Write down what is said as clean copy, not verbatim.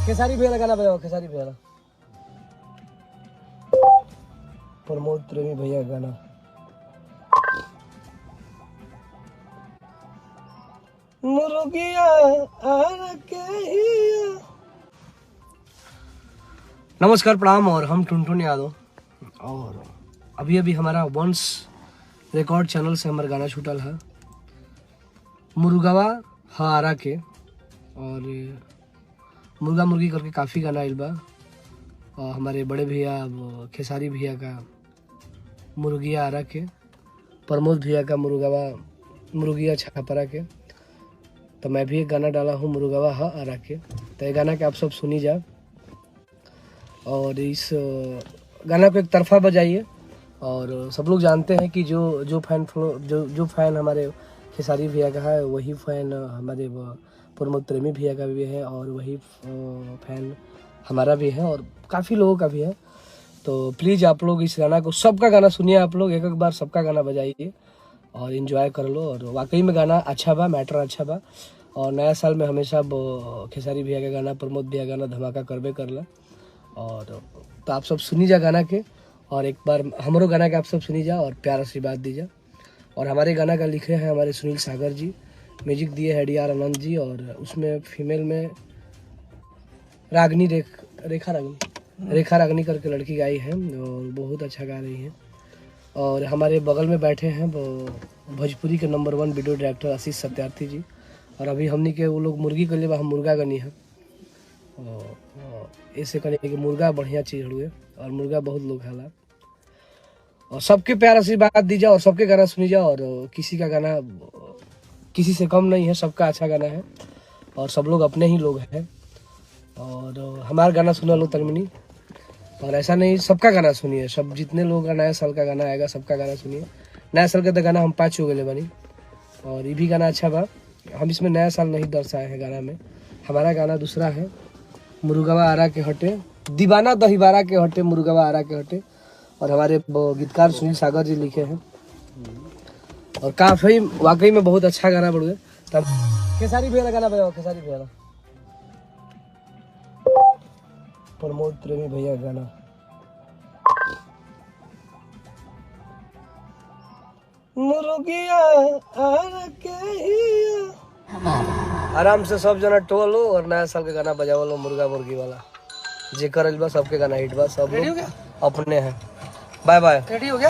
खेसारी भैया गाना बजाओ, खेसारी भैया, प्रमोद प्रेमी भैया गाना। मुर्गिया नमस्कार प्रणाम, और हम टुनटुन यादव, और अभी अभी हमारा वंश रिकॉर्ड चैनल से हमारा गाना छूटल है मुर्गवा हारा के, और मुर्गा मुर्गी करके काफ़ी गाना आइल बा। और हमारे बड़े भैया खेसारी भैया का मुर्गिया आरा के, प्रमोद भैया का मुर्गिया छापरा के, तो मैं भी एक गाना डाला हूँ मुर्गवा हा आरा के। तो ये गाना के आप सब सुनी जा, और इस गाना को एक तरफा बजाइए। और सब लोग जानते हैं कि जो फैन हमारे खेसारी भैया का है, वही फैन हमारे प्रमोद प्रेमी भैया का भी है, और वही फैन हमारा भी है, और काफ़ी लोगों का भी है। तो प्लीज़ आप लोग इस गाना को, सबका गाना सुनिए, आप लोग एक बार सबका गाना बजाइए और इन्जॉय कर लो। और वाकई में गाना अच्छा बा, मैटर अच्छा बा। और नया साल में हमेशा खेसारी भैया का गाना, प्रमोद भैया गाना धमाका करबे करला। और तो आप सब सुनी जा गाना के, और एक बार हमारो गाना के आप सब सुनी जा और प्यार आशीर्वाद दीजिए। और हमारे गाना का लिखे हैं हमारे सुनील सागर जी, म्यूजिक दिए है डीआर आनंद जी, और उसमें फीमेल में रागनी रेखा रागनी करके लड़की गाई है, और बहुत अच्छा गा रही है। और हमारे बगल में बैठे हैं वो भोजपुरी के नंबर 1 वीडियो डायरेक्टर आशीष सत्यार्थी जी, और अभी हमनी के वो लोग मुर्गी कर ले, हम मुर्गा गनी है। ऐसे करने कि मुर्गा बढ़िया चीज़ हुए, और मुर्गा बहुत लोग खाला। और सबके प्यार आशीर्वाद दीजिए, और सबके गाना सुनी जाओ, और किसी का गाना किसी से कम नहीं है, सबका अच्छा गाना है, और सब लोग अपने ही लोग हैं। और हमारा गाना सुना लो तलमनी, और ऐसा नहीं, सबका गाना सुनिए, सब जितने लोग का नया साल का गाना आएगा सबका गाना सुनिए। नया साल का तो गाना हम 5 हो गए बनी, और ये भी गाना अच्छा बा। हम इसमें नया साल नहीं दर्शाए हैं गाना में, हमारा गाना दूसरा है मुर्गवा आरा के हटे, दीवाना दहीबारा के हटे, मुर्गवा आरा के हटे। और हमारे गीतकार सुनील सागर जी लिखे हैं, और काफ़ी वाकई में बहुत अच्छा गाना बढ़ गया। तब खेसारी भैया गाना बजाओ, खेसारी भैया, प्रमोद प्रेमी भैया गाना। मुर्गिया आराम से सब जना टोलो और नया साल के गाना बजाओ लो, मुर्गा मुर्गी वाला जे करल बा, सबके गाना हिट बा, सब लोग अपने हैं। बाय बाय, रेडी हो गया।